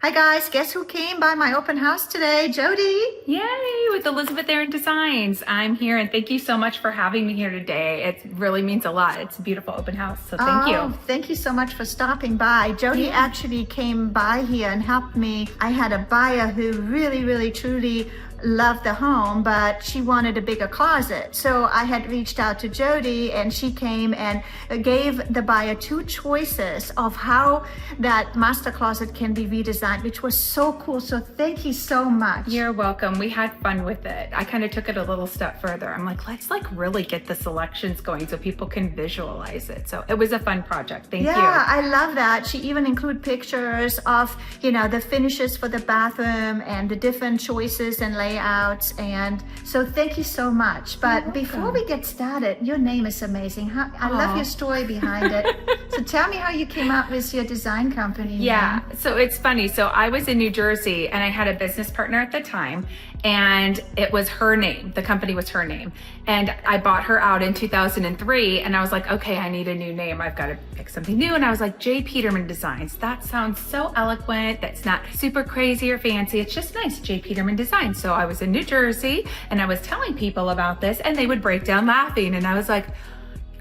Hi guys, guess who came by my open house today? Jodi. Yay, with Elizabeth Aaron Designs. I'm here and thank you so much for having me here today. It really means a lot. It's a beautiful open house, so thank you. Thank you so much for stopping by. Jodi actually came by here and helped me. I had a buyer who really truly loved the home, but she wanted a bigger closet. So I had reached out to Jodi and she came and gave the buyer two choices of how that master closet can be redesigned, which was so cool. So thank you so much. You're welcome. We had fun with it. I kind of took it a little step further. I'm like, let's really get the selections going so people can visualize it. So it was a fun project. Thank you. Yeah, I love that. She even included pictures of, the finishes for the bathroom and the different choices and layouts. And so thank you so much. But before we get started, your name is amazing. I love your story behind it. So tell me how you came up with your design company. Yeah, so it's funny. So I was in New Jersey and I had a business partner at the time, and it was her name. The company was her name. And I bought her out in 2003 and I was like, okay, I need a new name. I've got to pick something new. And I was like, Jodi Peterman Designs. That sounds so eloquent. That's not super crazy or fancy. It's just nice, Jodi Peterman Designs. So I was in New Jersey and I was telling people about this and they would break down laughing. And I was like,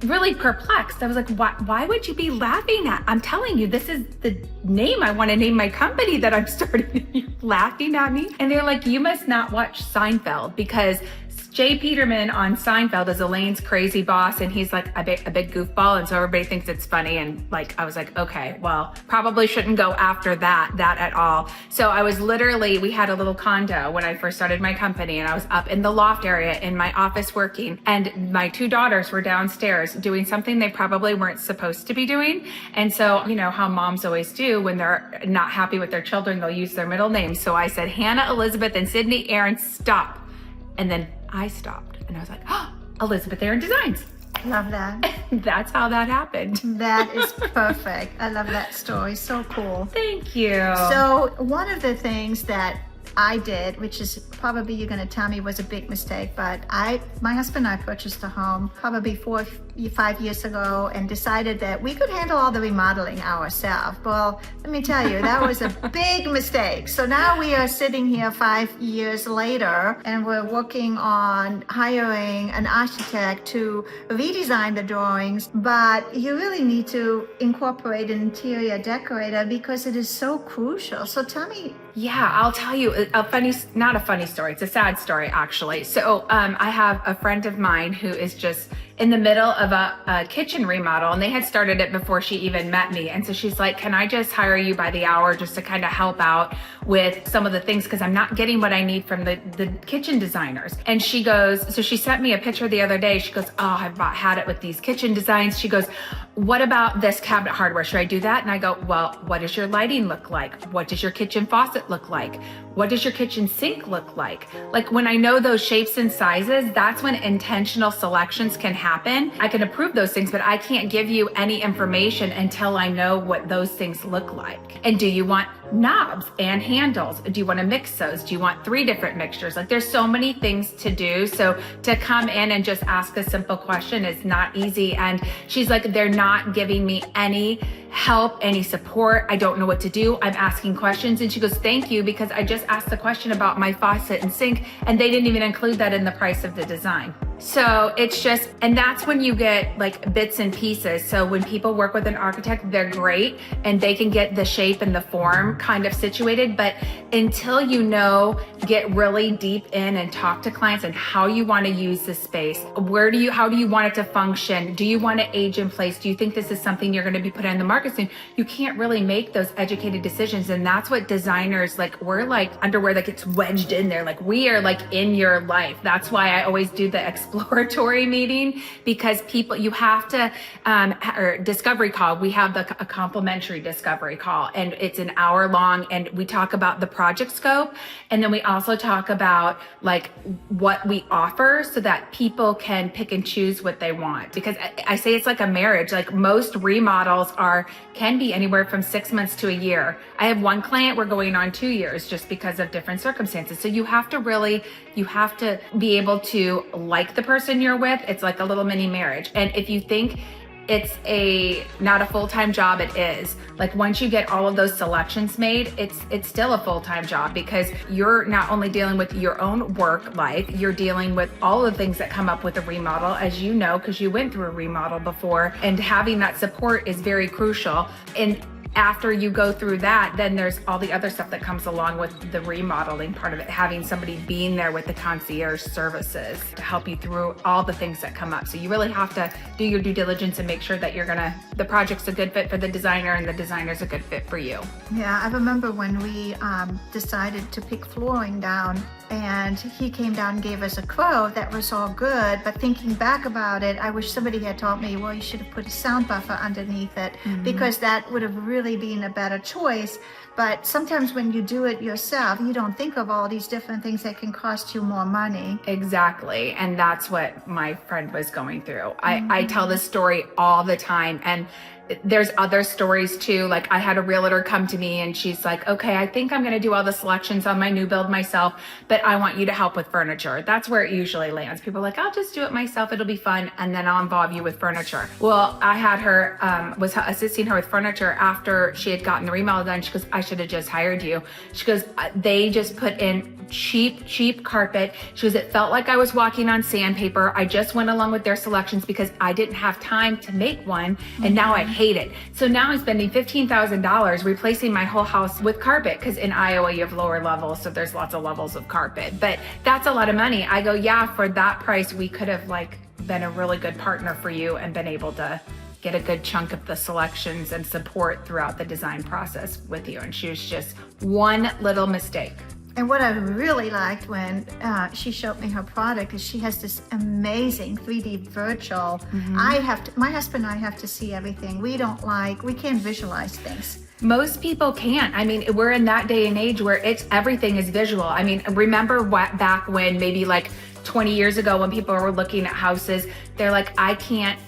really perplexed. I was like, why would you be laughing at? I'm telling you, this is the name I want to name my company that I'm starting. You're laughing at me? And they're like, you must not watch Seinfeld, because Jodi Peterman on Seinfeld is Elaine's crazy boss, and he's like a big goofball, and so everybody thinks it's funny. And I was like, okay, well, probably shouldn't go after that at all. So I was we had a little condo when I first started my company, and I was up in the loft area in my office working, and my two daughters were downstairs doing something they probably weren't supposed to be doing. And so, you know how moms always do when they're not happy with their children, they'll use their middle names. So I said, Hannah, Elizabeth, and Sydney Aaron, stop. And then I stopped and I was like, oh, Elizabeth Aaron Designs. Love that. That's how that happened. That is perfect. I love that story. So cool. Thank you. So one of the things that I did, which is probably you're going to tell me was a big mistake, but my husband and I purchased a home probably 4 or 5 years ago and decided that we could handle all the remodeling ourselves. Well, let me tell you, that was a big mistake. So now we are sitting here 5 years later and we're working on hiring an architect to redesign the drawings, but you really need to incorporate an interior decorator because it is so crucial. So tell me. Yeah, I'll tell you not a funny story. It's a sad story, actually. So I have a friend of mine who is just in the middle of a kitchen remodel, and they had started it before she even met me. And so she's like, can I just hire you by the hour just to kind of help out with some of the things, because I'm not getting what I need from the kitchen designers. And she goes, so she sent me a picture the other day. She goes, oh, I've had it with these kitchen designs. She goes, what about this cabinet hardware? Should I do that? And I go, well, what does your lighting look like? What does your kitchen faucet look like? What does your kitchen sink look like? Like, when I know those shapes and sizes, that's when intentional selections can happen. I can approve those things, but I can't give you any information until I know what those things look like. And do you want knobs and handles? Do you want to mix those? Do you want 3 different mixtures? Like, there's so many things to do. So to come in and just ask a simple question is not easy. And she's like, they're not giving me any help, any support. I don't know what to do. I'm asking questions. And she goes, thank you, because I just asked the question about my faucet and sink and they didn't even include that in the price of the design. So it's just, and that's when you get like bits and pieces. So when people work with an architect, they're great and they can get the shape and the form kind of situated. But until get really deep in and talk to clients and how you want to use the space, how do you want it to function? Do you want to age in place? Do you think this is something you're going to be put on the market soon? You can't really make those educated decisions. And that's what designers, we're like underwear that gets wedged in there. Like, we are like in your life. That's why I always do the exploratory meeting, because you have to, or discovery call. We have a complimentary discovery call, and it's an hour long, and we talk about the project scope. And then we also talk about what we offer so that people can pick and choose what they want. Because I say it's like a marriage. Like, most remodels can be anywhere from 6 months to a year. I have one client, we're going on 2 years just because of different circumstances. So you have to be able to like the person you're with. It's like a little mini marriage. And if you think it's not a full-time job. It is like once you get all of those selections made, it's still a full-time job because you're not only dealing with your own work life, you're dealing with all the things that come up with a remodel, as you know, because you went through a remodel before, and having that support is very crucial. And after you go through that, then there's all the other stuff that comes along with the remodeling part of it, having somebody being there with the concierge services to help you through all the things that come up. So you really have to do your due diligence and make sure that the project's a good fit for the designer and the designer's a good fit for you. Yeah, I remember when we decided to pick flooring down, and he came down and gave us a quote that was all good, but thinking back about it, I wish somebody had told me, well, you should have put a sound buffer underneath it, because that would have really been a better choice. But sometimes when you do it yourself, you don't think of all these different things that can cost you more money. Exactly. And that's what my friend was going through. I tell this story all the time, and there's other stories too. Like I had a realtor come to me and she's like, okay, I think I'm going to do all the selections on my new build myself, but I want you to help with furniture. That's where it usually lands. People are like, I'll just do it myself. It'll be fun. And then I'll involve you with furniture. Well, I had her, was assisting her with furniture after she had gotten the remodel done. She goes, I should have just hired you. She goes, they just put in cheap carpet. She goes, it felt like I was walking on sandpaper. I just went along with their selections because I didn't have time to make one. And now I hate it. So now I'm spending $15,000 replacing my whole house with carpet, because in Iowa you have lower levels, so there's lots of levels of carpet. But that's a lot of money. I go, yeah, for that price, we could have been a really good partner for you and been able to get a good chunk of the selections and support throughout the design process with you. And she was just one little mistake. And what I really liked when she showed me her product is she has this amazing 3D virtual. My husband and I have to see everything. We can't visualize things. Most people can't. I mean, we're in that day and age where everything is visual. I mean, remember back when maybe 20 years ago when people were looking at houses, they're like, I can't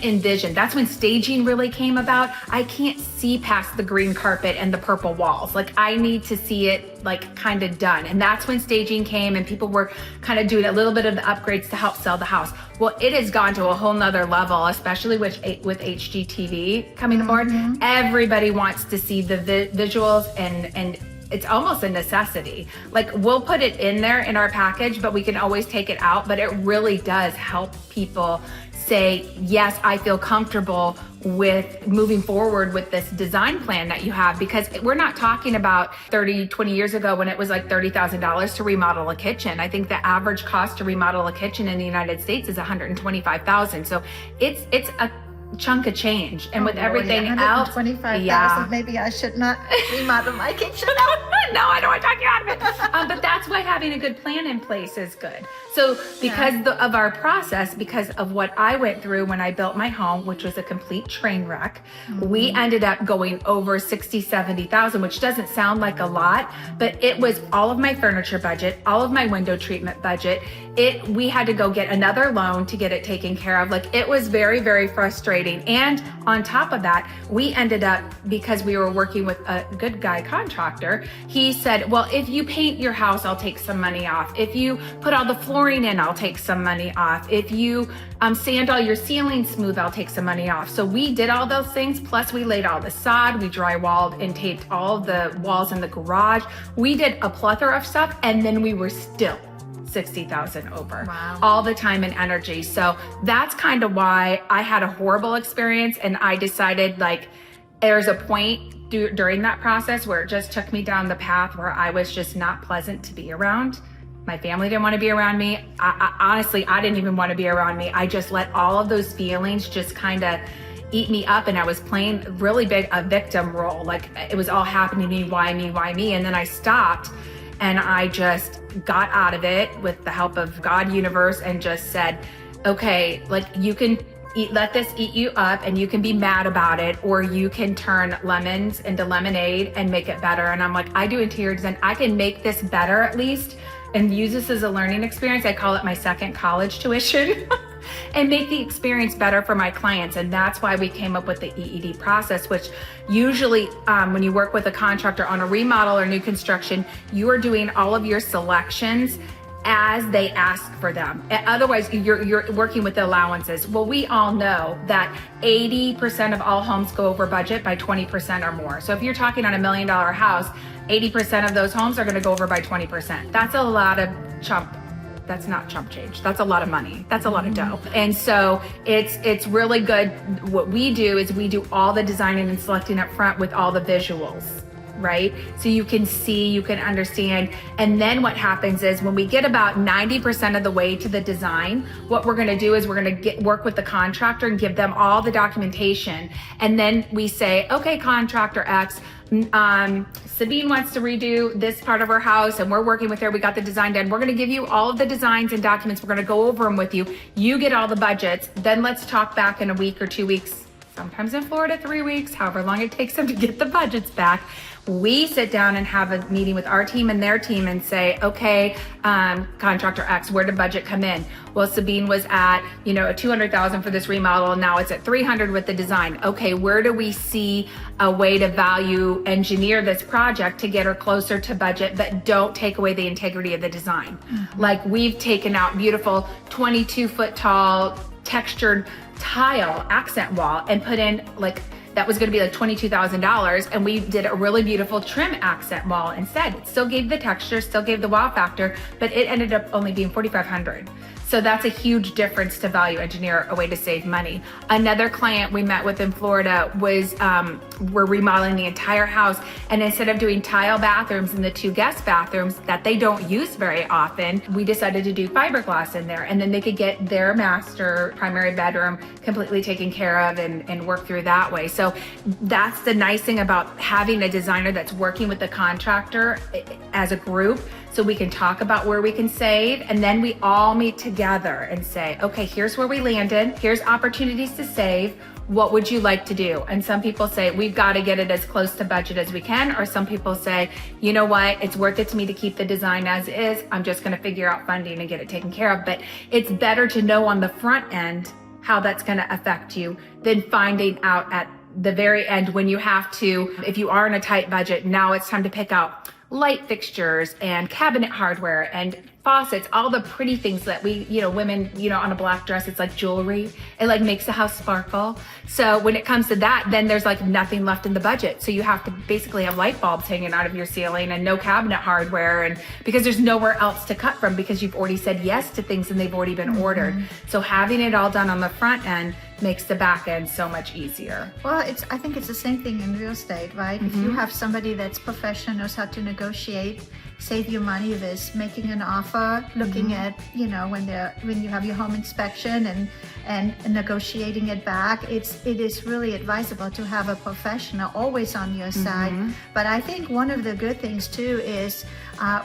envision. That's when staging really came about. I can't see past the green carpet and the purple walls. I need to see it kind of done. And that's when staging came and people were kind of doing a little bit of the upgrades to help sell the house. Well, it has gone to a whole nother level, especially with HGTV coming aboard. Everybody wants to see the visuals, and it's almost a necessity. We'll put it in there in our package, but we can always take it out. But it really does help people say, yes, I feel comfortable with moving forward with this design plan that you have, because we're not talking about 20 years ago when it was $30,000 to remodel a kitchen. I think the average cost to remodel a kitchen in the United States is $125,000. So it's a chunk of change. And with everything else, $125,000, maybe I should not remodel my kitchen. No, I don't want to talk you out of it. But that's why having a good plan in place is good. So because of our process, because of what I went through when I built my home, which was a complete train wreck, we ended up going over 60, 70,000, which doesn't sound like a lot, but it was all of my furniture budget, all of my window treatment budget. We had to go get another loan to get it taken care of. It was very, very frustrating. And on top of that, we ended up, because we were working with a good guy contractor, he said, well, if you paint your house, I'll take some money off. If you put all the flooring in, I'll take some money off. If you sand all your ceilings smooth, I'll take some money off. So we did all those things. Plus we laid all the sod, we drywalled and taped all the walls in the garage. We did a plethora of stuff, and then we were still 60,000 over. Wow. All the time and energy. So that's kind of why I had a horrible experience, and I decided there's a point during that process where it just took me down the path where I was just not pleasant to be around. My family didn't want to be around me. Honestly, I didn't even want to be around me. I just let all of those feelings just kind of eat me up, and I was playing really big a victim role. It was all happening to me, why me, why me? And then I stopped and I just got out of it with the help of God, universe, and just said, okay, you can let this eat you up and you can be mad about it, or you can turn lemons into lemonade and make it better. And I'm like, I do interior design. I can make this better at least and use this as a learning experience. I call it my second college tuition. And make the experience better for my clients. And that's why we came up with the EED process, which usually when you work with a contractor on a remodel or new construction, you are doing all of your selections as they ask for them. Otherwise, you're working with the allowances. Well, we all know that 80% of all homes go over budget by 20% or more. So if you're talking on $1 million house, 80% of those homes are going to go over by 20%. That's a lot of that's not chump change. That's a lot of money. That's a lot of dough. And so it's really good. What we do is we do all the designing and selecting up front with all the visuals, right? So you can see, you can understand. And then what happens is when we get about 90% of the way to the design, what we're gonna do is we're gonna work with the contractor and give them all the documentation. And then we say, okay, contractor X, Sabine wants to redo this part of her house and we're working with her. We got the design done. We're going to give you all of the designs and documents. We're going to go over them with you. You get all the budgets. Then let's talk back in a week or 2 weeks, sometimes in Florida, 3 weeks, however long it takes them to get the budgets back. We sit down and have a meeting with our team and their team and say, okay, contractor X, where did budget come in? Well, Sabine was at, a $200,000 for this remodel, and now it's at $300 with the design. Okay, where do we see a way to value engineer this project to get her closer to budget, but don't take away the integrity of the design? Mm-hmm. Like we've taken out beautiful 22-foot tall textured tile accent wall and put in that was going to be like $22,000, and we did a really beautiful trim accent wall instead. It still gave the texture, still gave the wow factor, but it ended up only being $4,500. So that's a huge difference to value engineer, a way to save money. Another client we met with in Florida was, we're remodeling the entire house, and instead of doing tile bathrooms in the 2 guest bathrooms that they don't use very often, we decided to do fiberglass in there, and then they could get their master primary bedroom completely taken care of and work through that way. So that's the nice thing about having a designer that's working with the contractor as a group, so we can talk about where we can save, and then we all meet together and say, okay, here's where we landed, here's opportunities to save, what would you like to do? And some people say, we've got to get it as close to budget as we can, or some people say, you know what, it's worth it to me to keep the design as is, I'm just going to figure out funding and get it taken care of. But it's better to know on the front end how that's going to affect you than finding out at the very end when you have to, if you are in a tight budget, now it's time to pick out light fixtures and cabinet hardware and faucets, all the pretty things that we, women, on a black dress, it's like jewelry. It makes the house sparkle. So when it comes to that, then there's nothing left in the budget. So you have to basically have light bulbs hanging out of your ceiling and no cabinet hardware, and because there's nowhere else to cut from because you've already said yes to things and they've already been ordered. So having it all done on the front end makes the back end so much easier. Well, I think it's the same thing in real estate, right? If you have somebody that's professional, knows how to negotiate, save you money, this making an offer, looking at, when you have your home inspection and negotiating it back, it is really advisable to have a professional always on your side. But I think one of the good things too is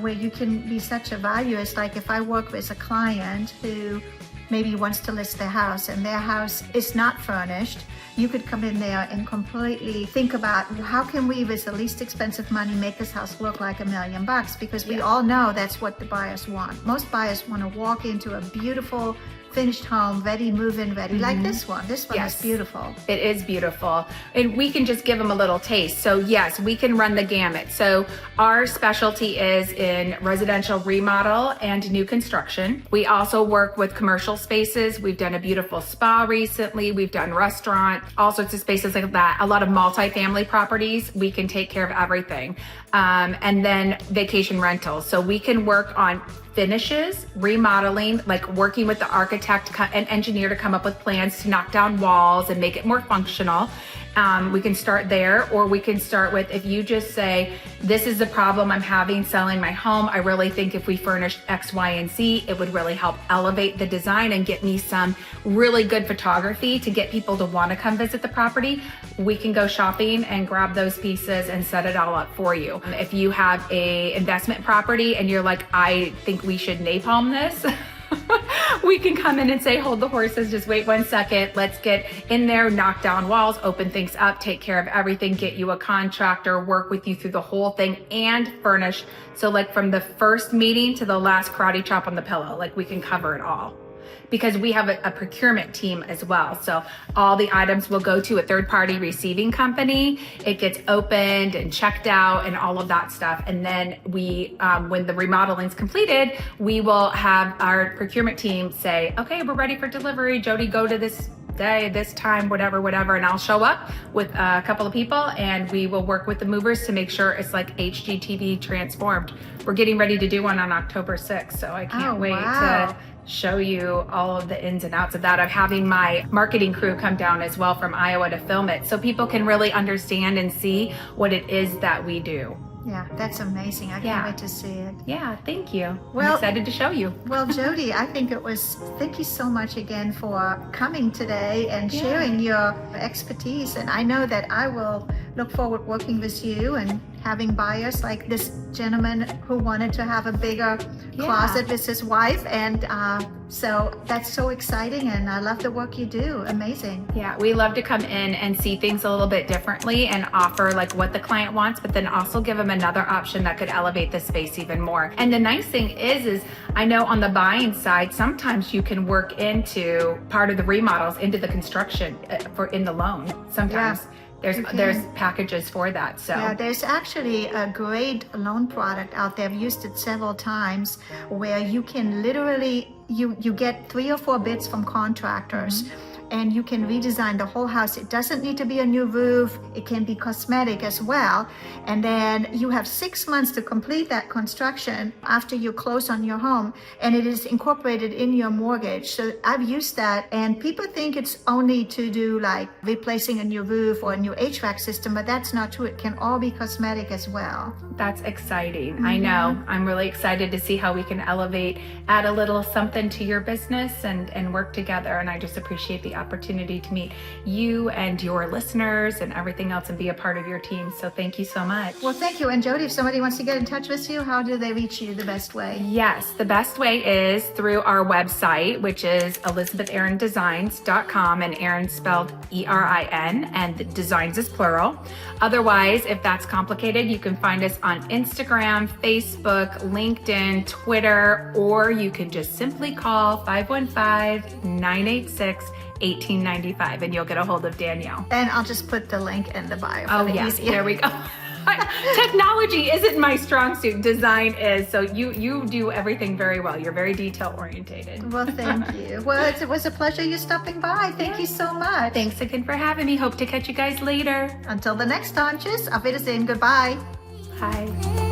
where you can be such a value is if I work with a client who maybe wants to list their house and their house is not furnished, you could come in there and completely think about how can we, with the least expensive money, make this house look like $1 million, because we all know that's what the buyers want. Most buyers want to walk into a beautiful finished home, ready, move-in ready, like this one. This one is beautiful. It is beautiful. And we can just give them a little taste. So yes, we can run the gamut. So our specialty is in residential remodel and new construction. We also work with commercial spaces. We've done a beautiful spa recently. We've done restaurant, all sorts of spaces like that. A lot of multifamily properties. We can take care of everything. And then vacation rentals. So we can work on finishes, remodeling, working with the architect and engineer to come up with plans to knock down walls and make it more functional. We can start there, or we can start with, if you just say, this is the problem I'm having selling my home, I really think if we furnished X, Y, and Z, it would really help elevate the design and get me some really good photography to get people to want to come visit the property. We can go shopping and grab those pieces and set it all up for you. If you have a investment property and you're like, I think we should napalm this, we can come in and say, hold the horses, just wait 1 second. Let's get in there, knock down walls, open things up, take care of everything, get you a contractor, work with you through the whole thing, and furnish. So from the first meeting to the last karate chop on the pillow, we can cover it all. because we have a procurement team as well. So all the items will go to a third-party receiving company. It gets opened and checked out and all of that stuff. And then we, when the remodeling is completed, we will have our procurement team say, okay, we're ready for delivery. Jodi, go to this day, this time, whatever, and I'll show up with a couple of people and we will work with the movers to make sure it's like HGTV transformed. We're getting ready to do one on October 6th, so I can't wait to show you all of the ins and outs of that. I'm having my marketing crew come down as well from Iowa to film it so people can really understand and see what it is that we do. Yeah, that's amazing. I can't wait to see it. Yeah, thank you. Well, I'm excited to show you. Well, Jodi, thank you so much again for coming today and sharing your expertise. And I know that I will look forward working with you and having buyers like this gentleman who wanted to have a bigger closet with his wife. And so that's so exciting. And I love the work you do. Amazing. Yeah, we love to come in and see things a little bit differently and offer like what the client wants, but then also give them another option that could elevate the space even more. And the nice thing is I know on the buying side, sometimes you can work into part of the remodels into the construction in the loan. Sometimes. Yeah. There's packages for that. So yeah, there's actually a great loan product out there. I've used it several times where you can literally you get 3 or 4 bids from contractors. And you can redesign the whole house. It doesn't need to be a new roof. It can be cosmetic as well. And then you have 6 months to complete that construction after you close on your home. And it is incorporated in your mortgage. So I've used that. And people think it's only to do like replacing a new roof or a new HVAC system, but that's not true. It can all be cosmetic as well. That's exciting. I know. I'm really excited to see how we can elevate, add a little something to your business and work together. And I just appreciate the opportunity to meet you and your listeners and everything else and be a part of your team. So thank you so much. Well, thank you. And Jodi, if somebody wants to get in touch with you, how do they reach you the best way? Yes, the best way is through our website, which is elizabetherindesigns.com, and Erin spelled E-R-I-N, and the designs is plural. Otherwise, if that's complicated, you can find us on Instagram, Facebook, LinkedIn, Twitter, or you can just simply call 515-986-1895 and you'll get a hold of Danielle. And I'll just put the link in the bio. Oh, yes. There we go. Technology isn't my strong suit. Design is. So you do everything very well. You're very detail orientated. Well, thank you. Well, it was a pleasure you stopping by. Thank you so much. Thanks again for having me. Hope to catch you guys later. Until the next time. Tschüss. Auf Wiedersehen. Goodbye. Bye.